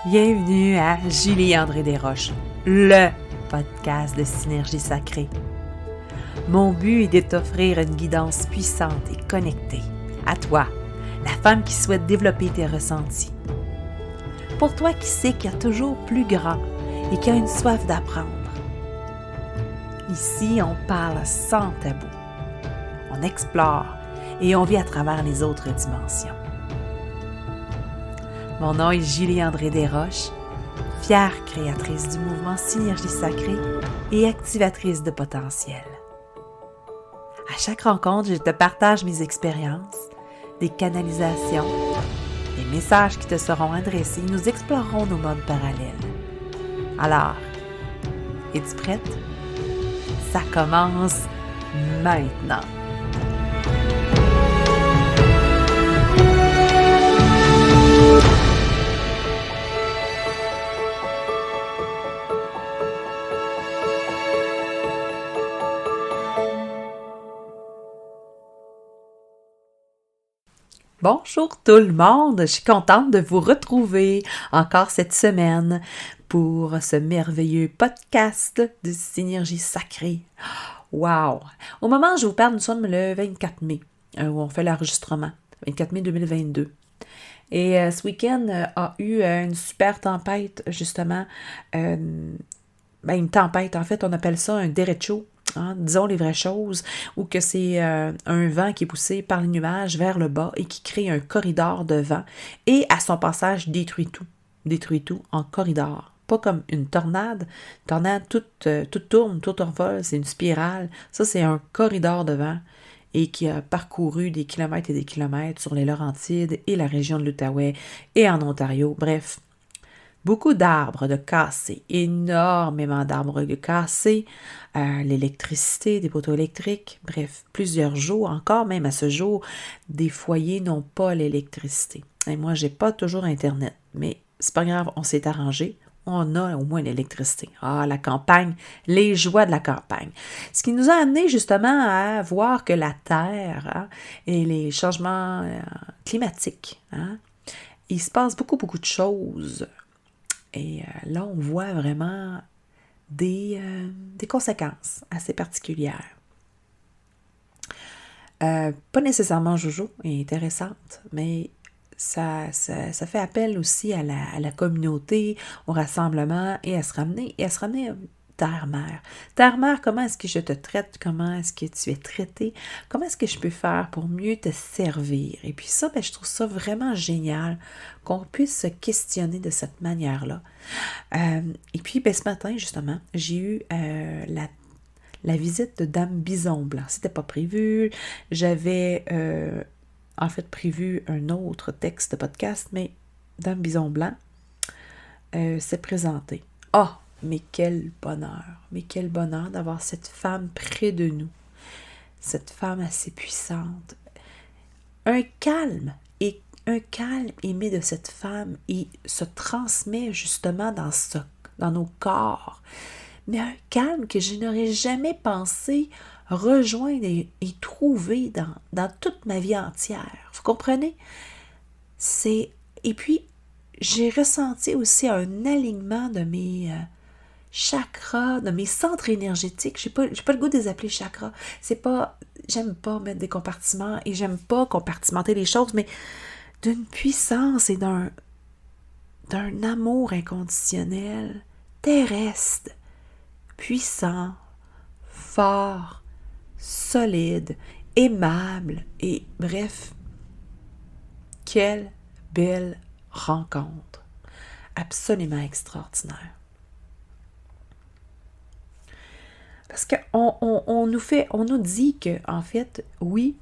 Bienvenue à Julie-André Desroches, le podcast de Synergie Sacrée. Mon but est de t'offrir une guidance puissante et connectée à toi, la femme qui souhaite développer tes ressentis. Pour toi qui sais qu'il y a toujours plus grand et qui a une soif d'apprendre. Ici, on parle sans tabou. On explore et on vit à travers les autres dimensions. Mon nom est Julie-André Desroches, fière créatrice du mouvement Synergie Sacrée et activatrice de potentiel. À chaque rencontre, je te partage mes expériences, des canalisations, des messages qui te seront adressés. Nous explorerons nos modes parallèles. Alors, es-tu prête? Ça commence maintenant! Bonjour tout le monde, je suis contente de vous retrouver encore cette semaine pour ce merveilleux podcast de Synergie Sacrée. Wow! Au moment où je vous parle, nous sommes le 24 mai, où on fait l'enregistrement, 24 mai 2022. Et ce week-end a eu une super tempête, justement, une tempête, en fait, on appelle ça un derecho. Disons les vraies choses, ou que c'est un vent qui est poussé par les nuages vers le bas et qui crée un corridor de vent et à son passage détruit tout en corridor. Pas comme une tornade. Tornade, tout tourne, tout envole, c'est une spirale. Ça, c'est un corridor de vent et qui a parcouru des kilomètres et des kilomètres sur les Laurentides et la région de l'Outaouais et en Ontario. Bref, beaucoup d'arbres de cassés, énormément d'arbres de cassés, l'électricité, des poteaux électriques, bref, plusieurs jours, encore même à ce jour, des foyers n'ont pas l'électricité. Et moi, j'ai pas toujours Internet, mais c'est pas grave, on s'est arrangé, on a au moins l'électricité. Ah, la campagne, les joies de la campagne. Ce qui nous a amené justement à voir que la Terre et les changements climatiques, il se passe beaucoup de choses. Et là, on voit vraiment des conséquences assez particulières. Pas nécessairement jojo et intéressantes, mais ça fait appel aussi à la communauté, au rassemblement et à se ramener terre-mère. Terre-mère, comment est-ce que je te traite? Comment est-ce que tu es traité? Comment est-ce que je peux faire pour mieux te servir? Et puis ça, je trouve ça vraiment génial qu'on puisse se questionner de cette manière-là. Et puis, ce matin, justement, j'ai eu la visite de Dame Bison Blanc. C'était pas prévu. J'avais en fait prévu un autre texte de podcast, mais Dame Bison Blanc s'est présentée. Ah! Mais quel bonheur d'avoir cette femme près de nous, cette femme assez puissante. Un calme émis de cette femme et se transmet justement dans nos corps. Mais un calme que je n'aurais jamais pensé rejoindre et trouver dans toute ma vie entière. Vous comprenez? Et puis, j'ai ressenti aussi un alignement de mes chakras, de mes centres énergétiques. J'ai pas le goût de les appeler chakras. J'aime pas mettre des compartiments et j'aime pas compartimenter les choses, mais d'une puissance et d'un amour inconditionnel, terrestre, puissant, fort, solide, aimable et bref, quelle belle rencontre. Absolument extraordinaire. Parce qu'on nous dit que, en fait, oui,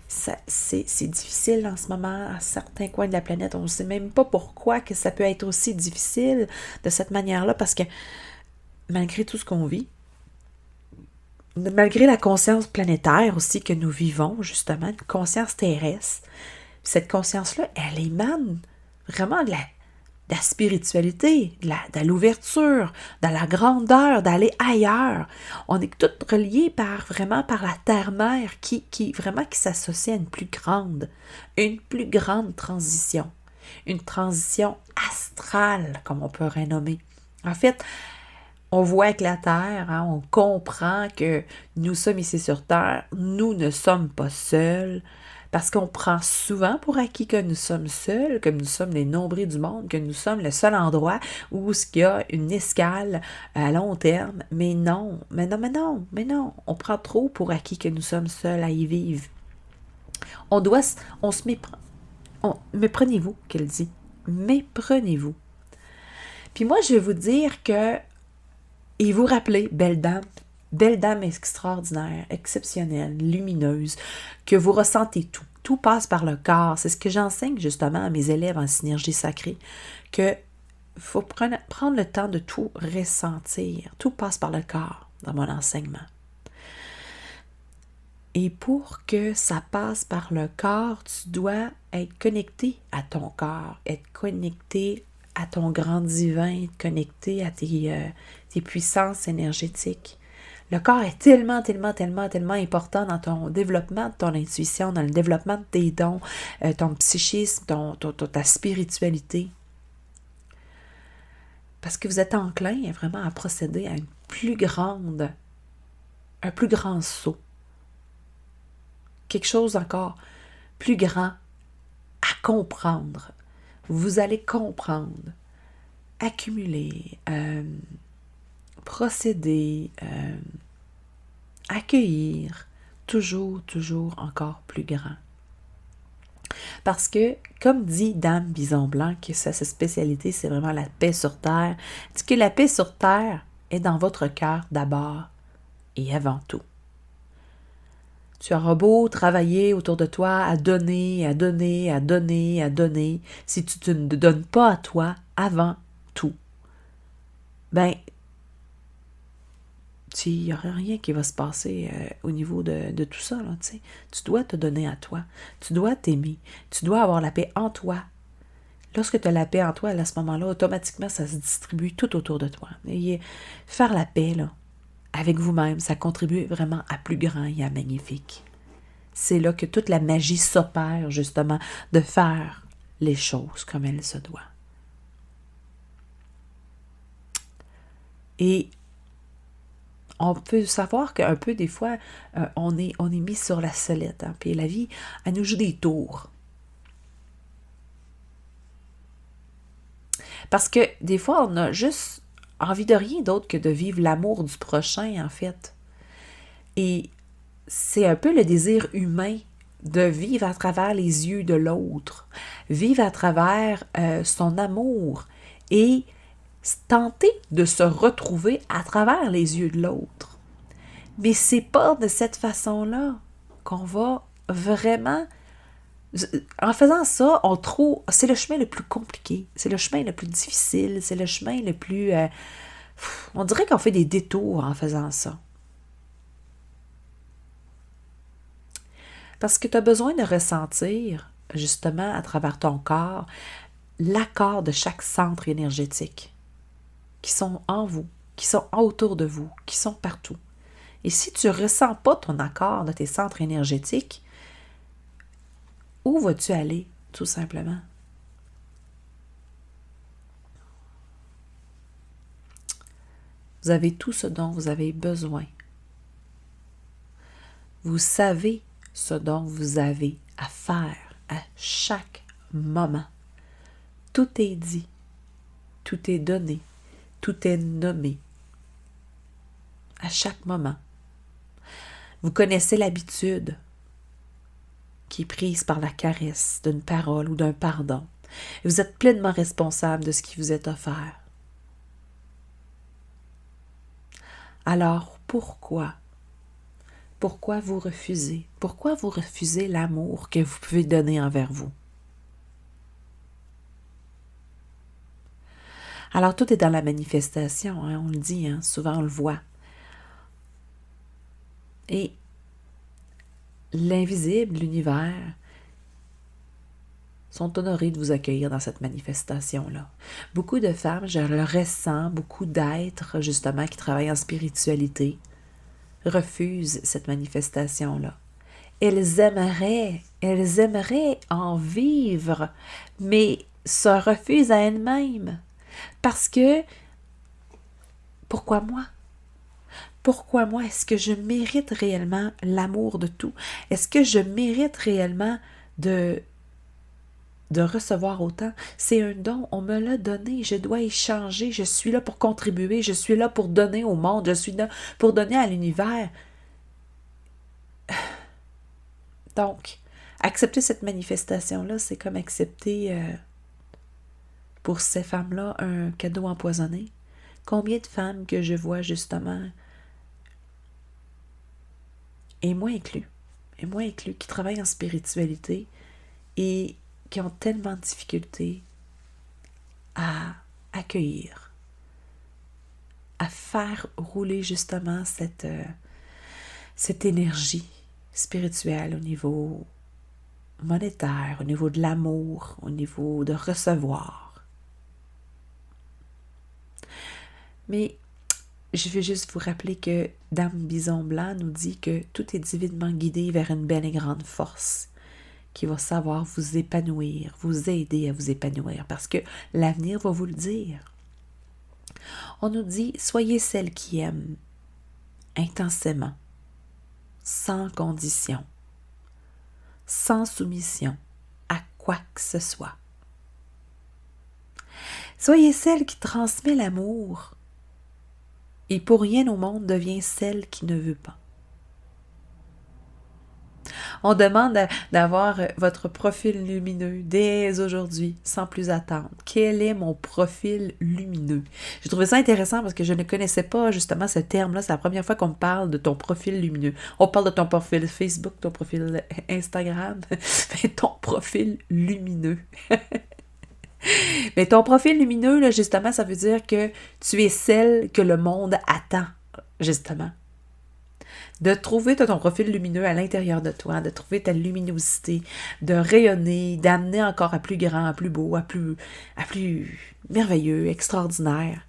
c'est difficile en ce moment à certains coins de la planète. On ne sait même pas pourquoi que ça peut être aussi difficile de cette manière-là, parce que malgré tout ce qu'on vit, malgré la conscience planétaire aussi que nous vivons, justement, une conscience terrestre, cette conscience-là, elle émane vraiment de la spiritualité, de l'ouverture, de la grandeur, d'aller ailleurs. On est toutes reliées par la terre-mère qui s'associe à une plus grande transition. une transition astrale, comme on peut renommer. En fait, on voit avec la Terre, hein, on comprend que nous sommes ici sur Terre, nous ne sommes pas seuls, parce qu'on prend souvent pour acquis que nous sommes seuls, que nous sommes les nombrils du monde, que nous sommes le seul endroit où il y a une escale à long terme. Mais non, mais non. On prend trop pour acquis que nous sommes seuls à y vivre. On se méprend. Méprenez-vous, qu'elle dit. Méprenez-vous. Puis moi, je vais vous dire que, et vous rappelez, belle dame extraordinaire, exceptionnelle, lumineuse, que vous ressentez tout. Tout passe par le corps. C'est ce que j'enseigne justement à mes élèves en synergie sacrée, que faut prendre le temps de tout ressentir. Tout passe par le corps dans mon enseignement. Et pour que ça passe par le corps, tu dois être connecté à ton corps, être connecté à ton grand divin, être connecté à tes puissances énergétiques. Le corps est tellement important dans ton développement de ton intuition, dans le développement de tes dons, ton psychisme, ta spiritualité. Parce que vous êtes enclin vraiment à procéder à un plus grand saut. Quelque chose encore plus grand à comprendre. Vous allez comprendre, accumuler, procéder, accueillir, toujours encore plus grand. Parce que, comme dit Dame Bison Blanc, que sa spécialité, c'est vraiment la paix sur Terre, dit que la paix sur Terre est dans votre cœur d'abord et avant tout. Tu auras beau travailler autour de toi à donner, si tu ne te donnes pas à toi avant tout, ben, il n'y aura rien qui va se passer au niveau de tout ça. Là, tu sais. Tu dois te donner à toi. Tu dois t'aimer. Tu dois avoir la paix en toi. Lorsque tu as la paix en toi, à ce moment-là, automatiquement, ça se distribue tout autour de toi. Et faire la paix là, avec vous-même, ça contribue vraiment à plus grand et à magnifique. C'est là que toute la magie s'opère, justement, de faire les choses comme elles se doivent. Et on peut savoir qu'un peu, des fois, on est mis sur la sellette. Hein, puis la vie, elle nous joue des tours. Parce que des fois, on a juste envie de rien d'autre que de vivre l'amour du prochain, en fait. Et c'est un peu le désir humain de vivre à travers les yeux de l'autre, vivre à travers son amour et tenter de se retrouver à travers les yeux de l'autre. Mais c'est pas de cette façon-là qu'on va vraiment... En faisant ça, c'est le chemin le plus compliqué, c'est le chemin le plus difficile, c'est le chemin le plus... on dirait qu'on fait des détours en faisant ça. Parce que tu as besoin de ressentir, justement, à travers ton corps, l'accord de chaque centre énergétique qui sont en vous, qui sont autour de vous, qui sont partout. Et si tu ne ressens pas ton accord de tes centres énergétiques, où vas-tu aller, tout simplement? Vous avez tout ce dont vous avez besoin. Vous savez ce dont vous avez à faire à chaque moment. Tout est dit, tout est donné, tout est nommé. À chaque moment. Vous connaissez l'habitude qui est prise par la caresse d'une parole ou d'un pardon. Et vous êtes pleinement responsable de ce qui vous est offert. Alors, pourquoi? Pourquoi vous refusez? Pourquoi vous refusez l'amour que vous pouvez donner envers vous? Alors, tout est dans la manifestation, hein, on le dit, hein, souvent on le voit. Et l'invisible, l'univers, sont honorés de vous accueillir dans cette manifestation-là. Beaucoup de femmes, je le ressens, beaucoup d'êtres, justement, qui travaillent en spiritualité, refusent cette manifestation-là. Elles aimeraient en vivre, mais se refuse à elle-même. Parce que, pourquoi moi? Pourquoi moi? Est-ce que je mérite réellement l'amour de tout? Est-ce que je mérite réellement de recevoir autant? C'est un don, on me l'a donné, je dois échanger, je suis là pour contribuer, je suis là pour donner au monde, je suis là pour donner à l'univers. Donc, accepter cette manifestation-là, c'est comme accepter pour ces femmes-là un cadeau empoisonné. Combien de femmes que je vois justement, et moi inclus, qui travaillent en spiritualité et qui ont tellement de difficultés à accueillir, à faire rouler justement cette énergie spirituelle au niveau monétaire, au niveau de l'amour, au niveau de recevoir. Mais je veux juste vous rappeler que Dame Bison Blanc nous dit que tout est divinement guidé vers une belle et grande force qui va savoir vous épanouir, vous aider à vous épanouir, parce que l'avenir va vous le dire. On nous dit, soyez celle qui aime intensément, sans condition, sans soumission à quoi que ce soit. Soyez celle qui transmet l'amour et pour rien au monde devient celle qui ne veut pas. On demande d'avoir votre profil lumineux dès aujourd'hui, sans plus attendre. Quel est mon profil lumineux? J'ai trouvé ça intéressant parce que je ne connaissais pas justement ce terme-là. C'est la première fois qu'on me parle de ton profil lumineux. On parle de ton profil Facebook, ton profil Instagram, mais ton profil lumineux. Mais ton profil lumineux, là, justement, ça veut dire que tu es celle que le monde attend, justement. De trouver ton profil lumineux à l'intérieur de toi, de trouver ta luminosité, de rayonner, d'amener encore à plus grand, à plus beau, à plus merveilleux, extraordinaire.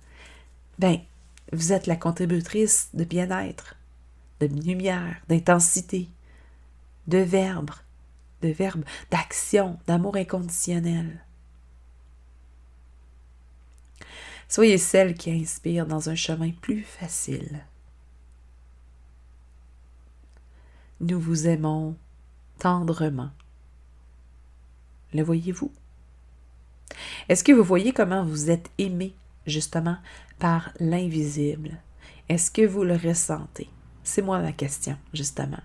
Ben, vous êtes la contributrice de bien-être, de lumière, d'intensité, de verbe, d'action, d'amour inconditionnel. Soyez celle qui inspire dans un chemin plus facile. Nous vous aimons tendrement. Le voyez-vous? Est-ce que vous voyez comment vous êtes aimé, justement, par l'invisible? Est-ce que vous le ressentez? C'est moi ma question, justement.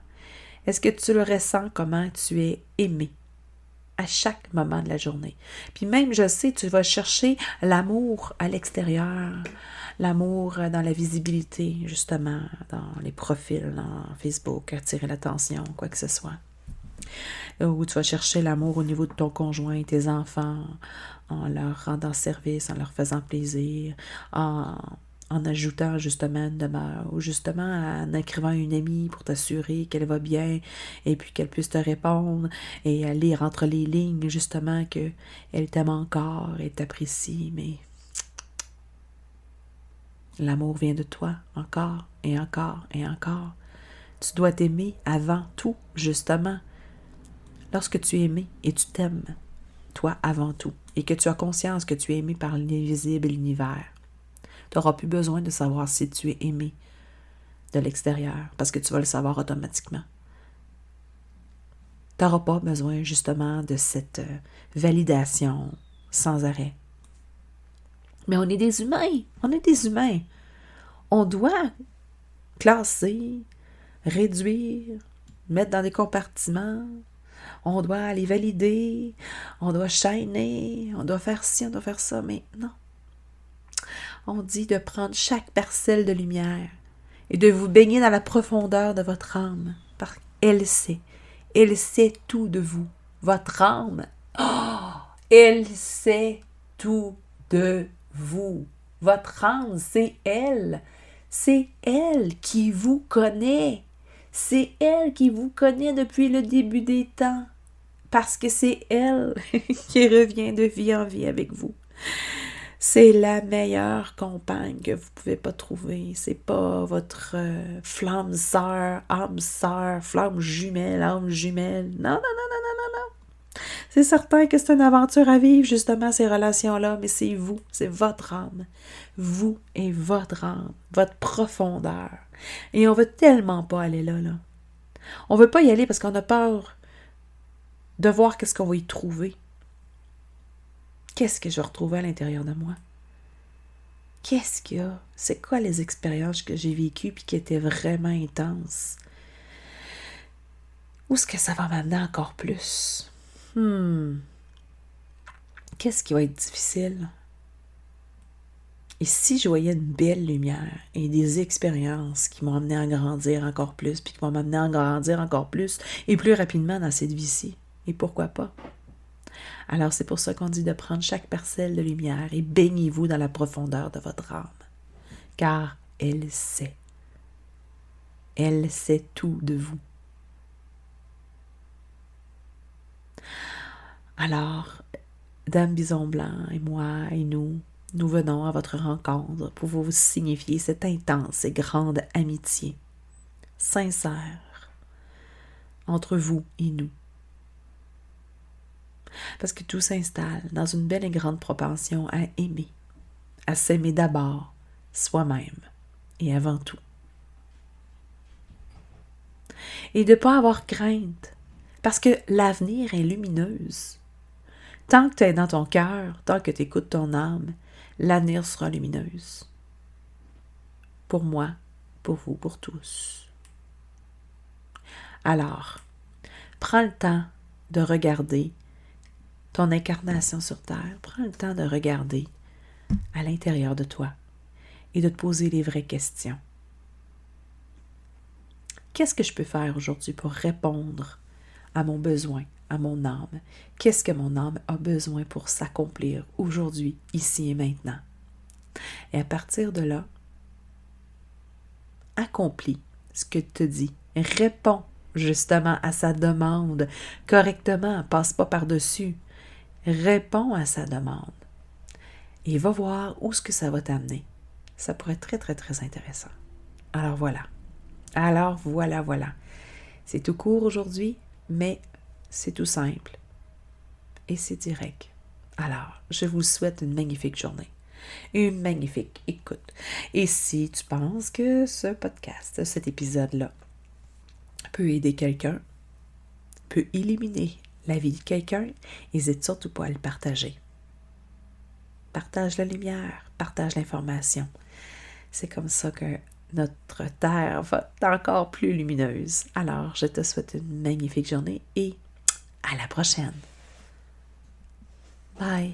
Est-ce que tu le ressens comment tu es aimé à chaque moment de la journée? Puis même, je sais, tu vas chercher l'amour à l'extérieur, l'amour dans la visibilité, justement, dans les profils, dans Facebook, attirer l'attention, quoi que ce soit. Ou tu vas chercher l'amour au niveau de ton conjoint, tes enfants, en leur rendant service, en leur faisant plaisir, en ajoutant justement une demeure, ou justement en écrivant à une amie pour t'assurer qu'elle va bien, et puis qu'elle puisse te répondre, et à lire entre les lignes, justement, qu'elle t'aime encore, elle t'apprécie, mais l'amour vient de toi, encore, et encore, et encore. Tu dois t'aimer avant tout, justement. Lorsque tu es aimé et tu t'aimes, toi avant tout, et que tu as conscience que tu es aimé par l'invisible et l'univers, tu n'auras plus besoin de savoir si tu es aimé de l'extérieur, parce que tu vas le savoir automatiquement. Tu n'auras pas besoin justement de cette validation sans arrêt. Mais on est des humains. On doit classer, réduire, mettre dans des compartiments. On doit les valider, on doit shiner, on doit faire ci, on doit faire ça, mais non. On dit de prendre chaque parcelle de lumière et de vous baigner dans la profondeur de votre âme, parce qu'elle sait tout de vous. Votre âme, elle sait tout de vous. Votre âme, c'est elle qui vous connaît. C'est elle qui vous connaît depuis le début des temps, parce que c'est elle qui revient de vie en vie avec vous. C'est la meilleure compagne que vous pouvez pas trouver. C'est pas votre flamme sœur, flamme jumelle, âme jumelle. Non. C'est certain que c'est une aventure à vivre, justement, ces relations-là, mais c'est vous, c'est votre âme. Vous et votre âme, votre profondeur. Et on veut tellement pas aller là, là. On veut pas y aller parce qu'on a peur de voir qu'est-ce qu'on va y trouver. Qu'est-ce que je vais retrouver à l'intérieur de moi? Qu'est-ce qu'il y a? C'est quoi les expériences que j'ai vécues puis qui étaient vraiment intenses? Où est-ce que ça va m'amener encore plus? Qu'est-ce qui va être difficile? Et si je voyais une belle lumière et des expériences qui m'ont amené à grandir encore plus, puis qui vont m'amener à grandir encore plus et plus rapidement dans cette vie-ci, et pourquoi pas? Alors c'est pour ça qu'on dit de prendre chaque parcelle de lumière et baignez-vous dans la profondeur de votre âme, car elle sait. Elle sait tout de vous. Alors, Dame Bison Blanc et moi et nous venons à votre rencontre pour vous signifier cette intense et grande amitié, sincère, entre vous et nous. Parce que tout s'installe dans une belle et grande propension à aimer, à s'aimer d'abord, soi-même et avant tout. Et de ne pas avoir crainte, parce que l'avenir est lumineuse. Tant que tu es dans ton cœur, tant que tu écoutes ton âme, l'avenir sera lumineuse. Pour moi, pour vous, pour tous. Alors, prends le temps de regarder ton incarnation sur Terre. Prends le temps de regarder à l'intérieur de toi et de te poser les vraies questions. Qu'est-ce que je peux faire aujourd'hui pour répondre à mon besoin, à mon âme? Qu'est-ce que mon âme a besoin pour s'accomplir aujourd'hui, ici et maintenant? Et à partir de là, accomplis ce que te dit. Réponds justement à sa demande correctement. Passe pas par-dessus. Réponds à sa demande. Et va voir où est-ce que ça va t'amener. Ça pourrait être très, très, très intéressant. Alors voilà. Voilà. C'est tout court aujourd'hui, mais c'est tout simple. Et c'est direct. Alors, je vous souhaite une magnifique journée. Une magnifique écoute. Et si tu penses que ce podcast, cet épisode-là, peut aider quelqu'un, peut illuminer la vie de quelqu'un, n'hésite surtout pas à le partager. Partage la lumière, partage l'information. C'est comme ça que notre terre va être encore plus lumineuse. Alors, je te souhaite une magnifique journée et à la prochaine. Bye!